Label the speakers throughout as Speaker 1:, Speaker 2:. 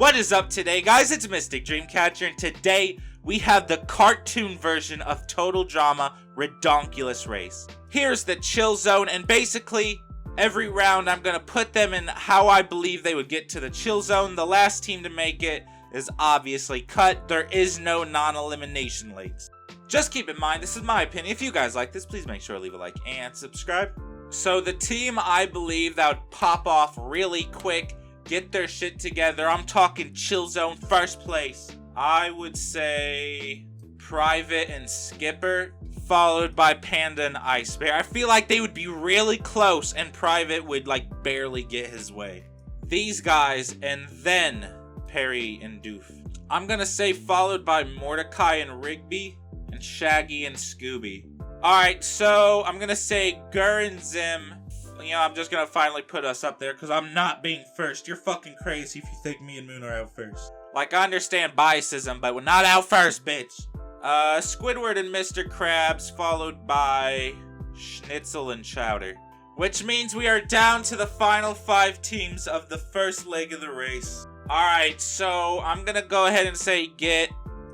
Speaker 1: What is up today, guys? It's Mystic Dreamcatcher, and today we have the cartoon version of Total Drama Ridonculous Race. Here's the chill zone, and basically, every round I'm gonna put them in how I believe they would get to the chill zone. The last team to make it is obviously cut. There is no non-elimination leagues. Just keep in mind, this is my opinion. If you guys like this, please make sure to leave a like and subscribe. So the team I believe that would pop off really quick, get their shit together, I'm talking chill zone first place, I would say Private and Skipper, followed by Panda and Ice Bear. I feel like they would be really close and Private would like barely get his way. These guys, and then Perry and Doof. I'm gonna say followed by Mordecai and Rigby, and Shaggy and Scooby. Alright, so I'm gonna say Gur and Zim. You know, I'm just gonna finally put us up there because I'm not being first. You're fucking crazy if you think me and Moon are out first. Like, I understand biasism, but we're not out first, bitch. Squidward and Mr. Krabs, followed by Schnitzel and Chowder. Which means we are down to the final 5 teams of the first leg of the race. Alright, so I'm gonna go ahead and say get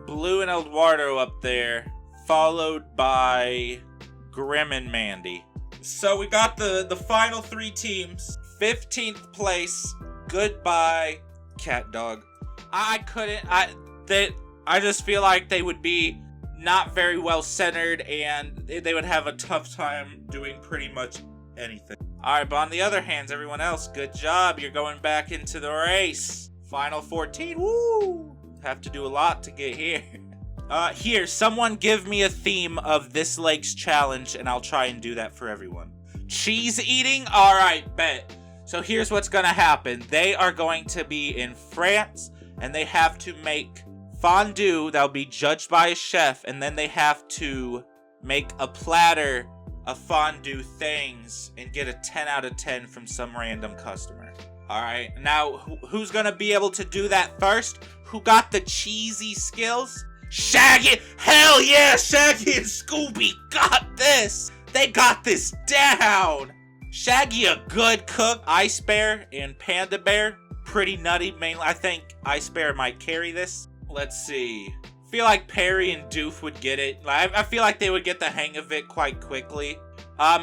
Speaker 1: Blue and Eduardo up there, followed by Grim and Mandy. So we got the final 3 teams. 15th place, goodbye, Cat Dog. I just feel like they would be not very well centered and they would have a tough time doing pretty much anything. Alright, but on the other hand, everyone else, good job. You're going back into the race. Final 14, woo! Have to do a lot to get here. Here, someone give me a theme of this leg's challenge, and I'll try and do that for everyone. Cheese eating? Alright, bet. So here's what's gonna happen. They are going to be in France, and they have to make fondue that'll be judged by a chef, and then they have to make a platter of fondue things and get a 10 out of 10 from some random customer. Alright, now, who's gonna be able to do that first? Who got the cheesy skills? Shaggy! Hell yeah! Shaggy and Scooby got this! They got this down! Shaggy a good cook. Ice Bear and Panda Bear, pretty nutty. Mainly, I think Ice Bear might carry this. Let's see. I feel like Perry and Doof would get it. I feel like they would get the hang of it quite quickly.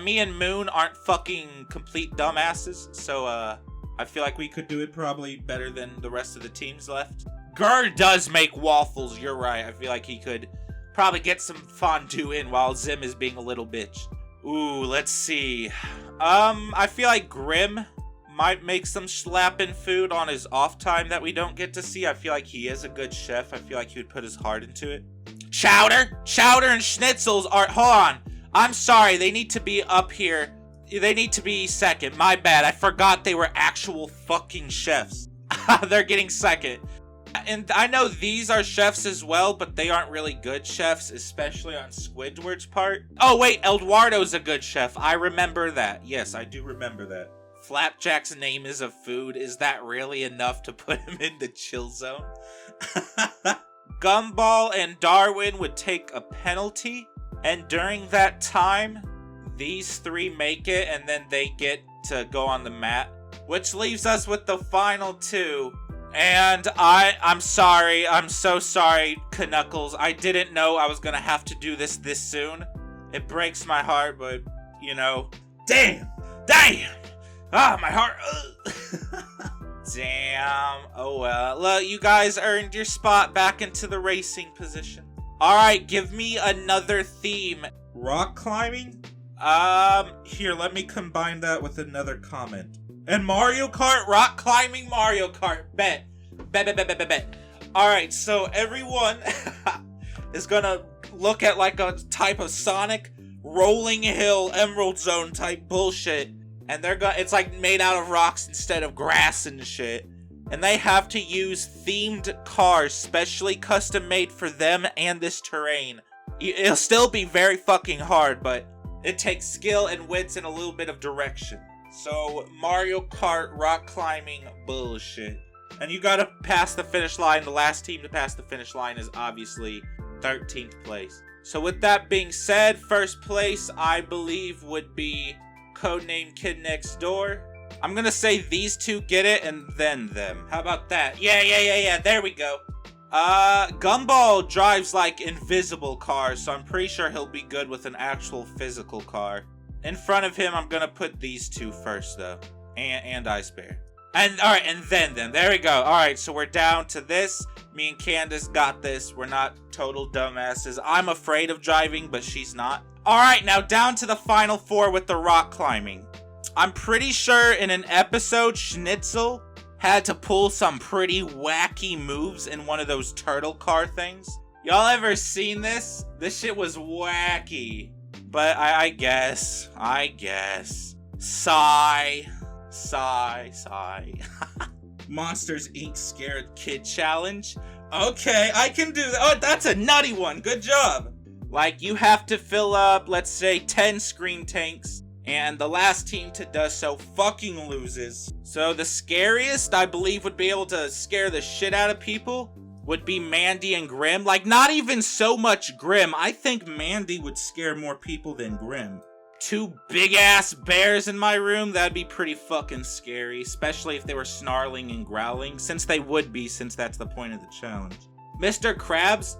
Speaker 1: Me and Moon aren't fucking complete dumbasses, so I feel like we could do it probably better than the rest of the teams left. Gur does make waffles, you're right. I feel like he could probably get some fondue in while Zim is being a little bitch. Ooh, let's see. I feel like Grim might make some slapping food on his off time that we don't get to see. I feel like he is a good chef. I feel like he would put his heart into it. Chowder and Schnitzels are... Hold on. I'm sorry, they need to be up here. They need to be second. My bad. I forgot they were actual fucking chefs. They're getting second. And I know these are chefs as well, but they aren't really good chefs, especially on Squidward's part. Oh wait, Eduardo's a good chef. I remember that. Yes, I do remember that. Flapjack's name is a food. Is that really enough to put him in the chill zone? Gumball and Darwin would take a penalty, and during that time, these 3 make it, and then they get to go on the mat, which leaves us with the final 2. And I'm sorry, I'm so sorry, Knuckles. I didn't know I was gonna have to do this soon. It breaks my heart, but, you know. Damn! Ah, my heart! Damn. Oh well. Look, you guys earned your spot back into the racing position. Alright, give me another theme. Rock climbing? Here, let me combine that with another comment. And Mario Kart, rock climbing Mario Kart. Bet. Alright, so everyone is gonna look at like a type of Sonic rolling hill Emerald Zone type bullshit. And it's like made out of rocks instead of grass and shit. And they have to use themed cars, specially custom made for them and this terrain. It'll still be very fucking hard, but it takes skill and wits and a little bit of direction. So, Mario Kart rock climbing bullshit. And you gotta pass the finish line. The last team to pass the finish line is obviously 13th place. So with that being said, first place I believe would be Codename Kid Next Door. I'm gonna say these two get it and then them. How about that? Yeah, there we go. Gumball drives like invisible cars, so I'm pretty sure he'll be good with an actual physical car. In front of him, I'm gonna put these two first though. And Ice Bear. And alright, and then them. There we go. Alright, so we're down to this. Me and Candace got this. We're not total dumbasses. I'm afraid of driving, but she's not. Alright, now down to the final four with the rock climbing. I'm pretty sure in an episode, Schnitzel had to pull some pretty wacky moves in one of those turtle car things. Y'all ever seen this? This shit was wacky. But I guess. Sigh. Monsters Inc. Scared Kid Challenge. Okay, I can do that. Oh, that's a nutty one. Good job. Like, you have to fill up, let's say, 10 scream tanks, and the last team to do so fucking loses. So the scariest, I believe, would be able to scare the shit out of people would be Mandy and Grim. Like, not even so much Grim. I think Mandy would scare more people than Grim. Two big-ass bears in my room, that'd be pretty fucking scary, especially if they were snarling and growling, since they would be, since that's the point of the challenge. Mr. Krabs,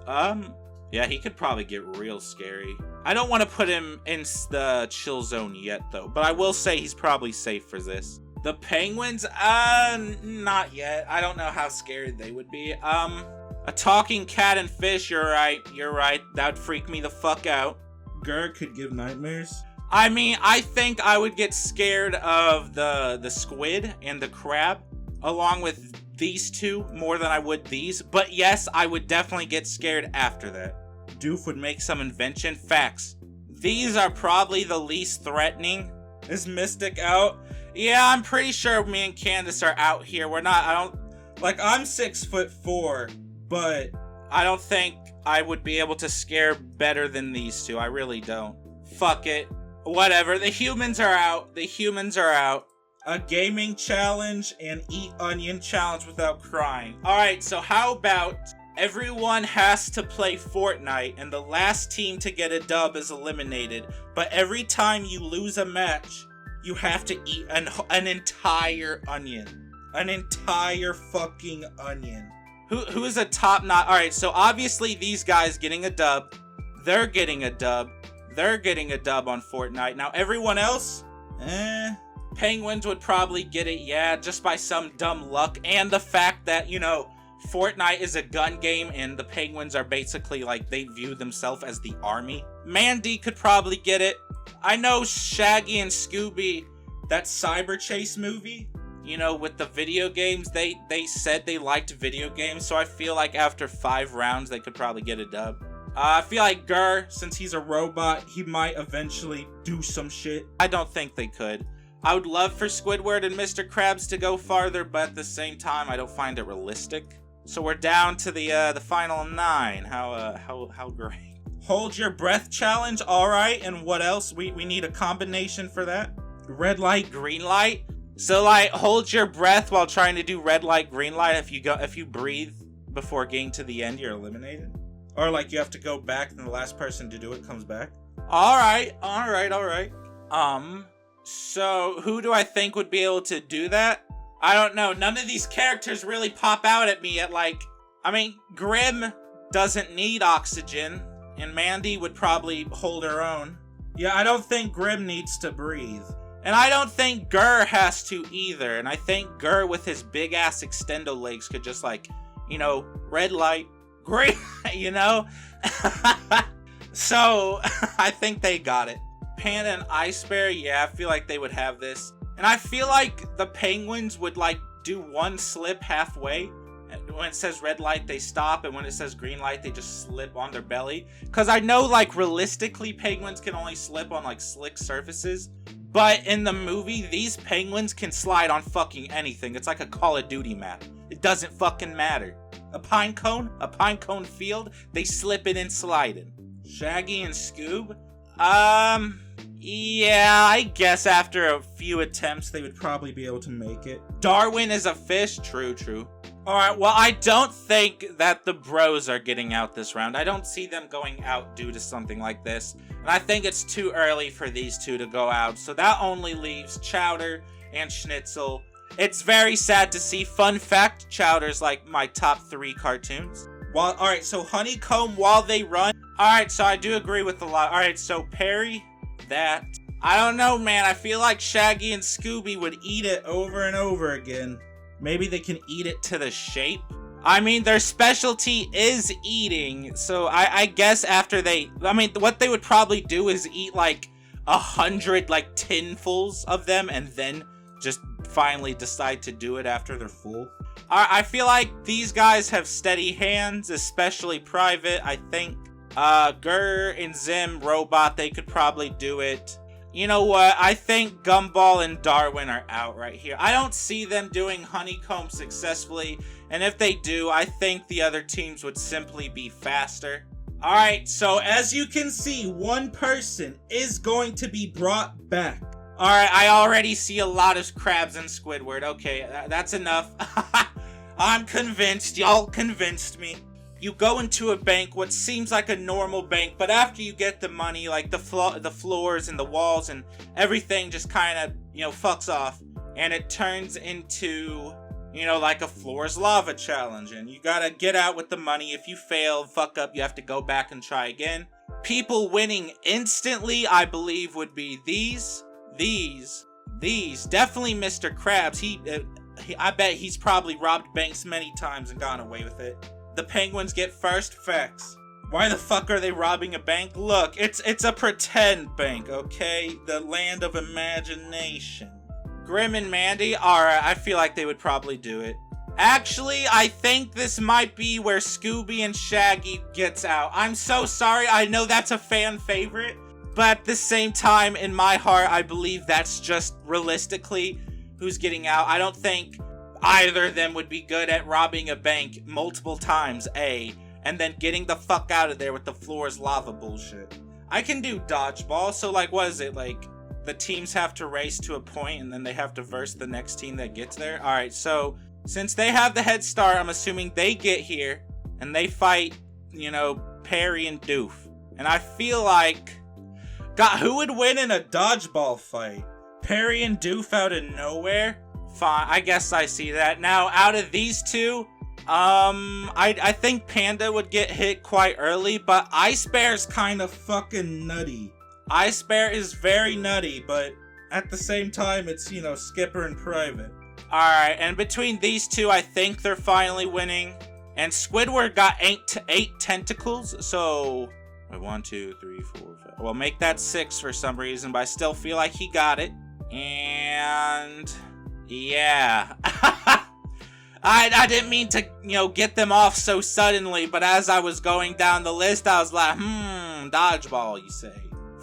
Speaker 1: yeah, he could probably get real scary. I don't want to put him in the chill zone yet, though, but I will say he's probably safe for this. The penguins, not yet. I don't know how scared they would be. A talking cat and fish, you're right. That'd freak me the fuck out.
Speaker 2: Gurr could give nightmares.
Speaker 1: I mean, I think I would get scared of the squid and the crab, along with these two, more than I would these. But yes, I would definitely get scared after that. Doof would make some invention. Facts. These are probably the least threatening. Is Mystic out? Yeah, I'm pretty sure me and Candace are out here. I'm 6'4", but I don't think I would be able to scare better than these two. I really don't. Fuck it. Whatever, the humans are out. A gaming challenge and eat onion challenge without crying. Alright, so how about everyone has to play Fortnite and the last team to get a dub is eliminated, but every time you lose a match, you have to eat an entire onion. An entire fucking onion. Who is a top notch? Alright, so obviously these guys getting a dub. They're getting a dub on Fortnite. Now everyone else, Penguins would probably get it, yeah, just by some dumb luck. And the fact that, you know, Fortnite is a gun game and the Penguins are basically like, they view themselves as the army. Mandy could probably get it. I know Shaggy and Scooby, that Cyber Chase movie, you know, with the video games, they said they liked video games. So I feel like after 5 rounds, they could probably get a dub. I feel like Gurr, since he's a robot, he might eventually do some shit. I don't think they could. I would love for Squidward and Mr. Krabs to go farther, but at the same time, I don't find it realistic. So we're down to the final 9. How great. Hold your breath challenge, alright, and what else? We need a combination for that. Red light, green light. So like, hold your breath while trying to do red light, green light. If you breathe before getting to the end, you're eliminated. Or like you have to go back and the last person to do it comes back. Alright. So who do I think would be able to do that? I don't know. None of these characters really pop out at me Grim doesn't need oxygen, and Mandy would probably hold her own. Yeah, I don't think Grim needs to breathe. And I don't think Gurr has to either. And I think Gurr with his big ass extendo legs could just like, you know, red light, green, you know? So, I think they got it. Panda and Ice Bear, yeah, I feel like they would have this. And I feel like the Penguins would like do one slip halfway. And when it says red light, they stop. And when it says green light, they just slip on their belly. Because I know like realistically, Penguins can only slip on like slick surfaces. But in the movie, these Penguins can slide on fucking anything. It's like a Call of Duty map. It doesn't fucking matter. A pine cone field, they slip it and slide it. Shaggy and Scoob? Yeah, I guess after a few attempts, they would probably be able to make it. Darwin is a fish? True. Alright, well, I don't think that the bros are getting out this round. I don't see them going out due to something like this. And I think it's too early for these two to go out. So that only leaves Chowder and Schnitzel. It's very sad to see. Fun fact, Chowder's like my top 3 cartoons. Alright, so Honeycomb while they run. Alright, so I do agree with a lot. Alright, so Perry, that. I don't know, man. I feel like Shaggy and Scooby would eat it over and over again. Maybe they can eat it to the shape. I mean, their specialty is eating, so I guess after what they would probably do is eat like 100 like tinfuls of them and then just finally decide to do it after they're full. I feel like these guys have steady hands, especially Private. I think Gurr and Zim, Robot, they could probably do it. You know what? I think Gumball and Darwin are out right here. I don't see them doing Honeycomb successfully, and if they do, I think the other teams would simply be faster. Alright, so as you can see, one person is going to be brought back. Alright, I already see a lot of crabs and Squidward. Okay, that's enough. I'm convinced. Y'all convinced me. You go into a bank, what seems like a normal bank, but after you get the money, like the floors and the walls and everything just kind of, fucks off. And it turns into, like a floor's lava challenge. And you gotta get out with the money. If you fail, fuck up, you have to go back and try again. People winning instantly, I believe, would be these. Definitely Mr. Krabs. I bet he's probably robbed banks many times and gone away with it. The penguins get first. Facts. Why the fuck are they robbing a bank? Look, it's a pretend bank, okay? The land of imagination. Grim and Mandy, alright, I feel like they would probably do it. Actually, I think this might be where Scooby and Shaggy gets out. I'm so sorry, I know that's a fan favorite, but at the same time, in my heart, I believe that's just realistically who's getting out. I don't think either of them would be good at robbing a bank multiple times, and then getting the fuck out of there with the floor's lava bullshit. I can do Dodgeball, so like, what is it, like, the teams have to race to a point and then they have to verse the next team that gets there? Alright, so, since they have the head start, I'm assuming they get here, and they fight, Perry and Doof. And I feel like, God, who would win in a Dodgeball fight? Perry and Doof out of nowhere? Fine, I guess I see that. Now, out of these two, I think Panda would get hit quite early, but Ice Bear's kind of fucking nutty. Ice Bear is very nutty, but at the same time, it's, Skipper and Private. Alright, and between these two, I think they're finally winning. And Squidward got 8 tentacles, so 1, 2, 3, 4, 5. Well, make that 6 for some reason, but I still feel like he got it. And yeah. I didn't mean to, get them off so suddenly, but as I was going down the list, I was like, Dodgeball, you say.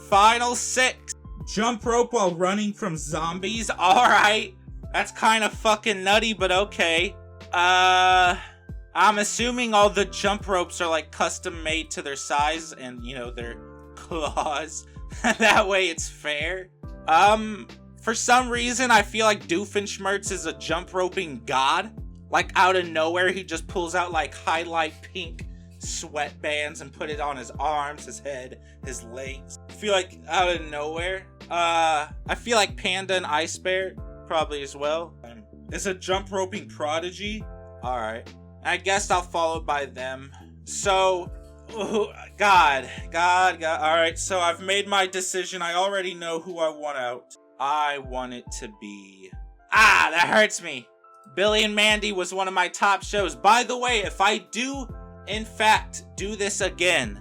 Speaker 1: Final 6. Jump rope while running from zombies. Alright. That's kind of fucking nutty, but okay. I'm assuming all the jump ropes are like custom made to their size and, their claws. That way it's fair. For some reason, I feel like Doofenshmirtz is a jump roping god. Like, out of nowhere, he just pulls out, like, highlight pink sweatbands and put it on his arms, his head, his legs. I feel like out of nowhere. I feel like Panda and Ice Bear, probably as well. Is a jump roping prodigy. Alright. I guess I'll follow by them. So, God. Alright, so I've made my decision. I already know who I want out. I want it to be... that hurts me. Billy and Mandy was one of my top shows. By the way, if I do, in fact, do this again,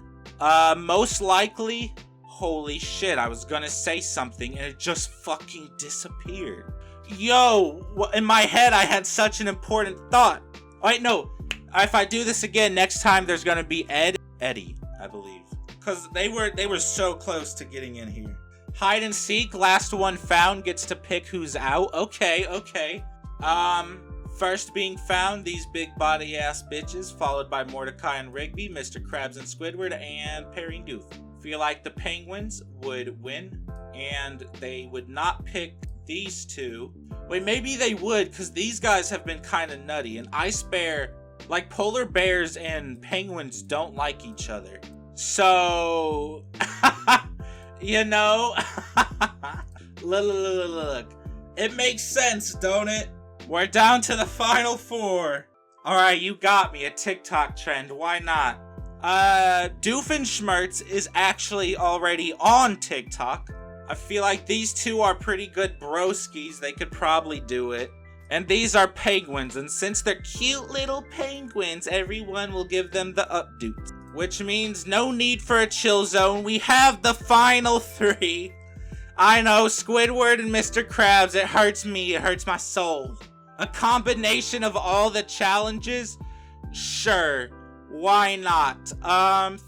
Speaker 1: most likely, holy shit, I was gonna say something and it just fucking disappeared. Yo, in my head, I had such an important thought. Wait, no, if I do this again, next time there's gonna be Eddie, I believe. Because they were so close to getting in here. Hide and seek, last one found gets to pick who's out. Okay. First being found, these big body ass bitches, followed by Mordecai and Rigby, Mr. Krabs and Squidward, and Perry and Doof. Feel like the Penguins would win, and they would not pick these two. Wait, maybe they would, because these guys have been kind of nutty, and Ice Bear, like polar bears and penguins don't like each other. So, look.
Speaker 2: It makes sense, don't it? We're down to the final 4.
Speaker 1: Alright, you got me. A TikTok trend. Why not? Doofenshmirtz is actually already on TikTok. I feel like these two are pretty good broskies. They could probably do it. And these are penguins, and since they're cute little penguins, everyone will give them the updoot. Which means no need for a chill zone. We have the final 3. I know, Squidward and Mr. Krabs, it hurts me, it hurts my soul. A combination of all the challenges? Sure, why not?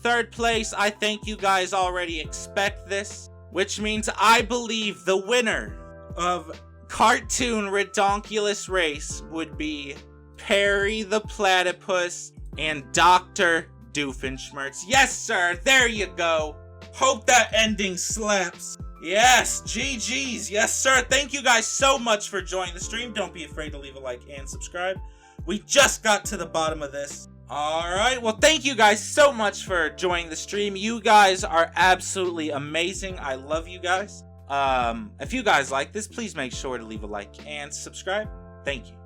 Speaker 1: Third place, I think you guys already expect this. Which means I believe the winner of Cartoon Ridonculous Race would be Perry the Platypus and Dr. Doofenshmirtz. Yes, sir, there you go.
Speaker 2: Hope that ending slaps.
Speaker 1: Yes, GG's. Yes, sir. Thank you guys so much for joining the stream. Don't be afraid to leave a like and subscribe. We just got to the bottom of this. Alright, well, thank you guys so much for joining the stream. You guys are absolutely amazing. I love you guys. If you guys like this, please make sure to leave a like and subscribe. Thank you.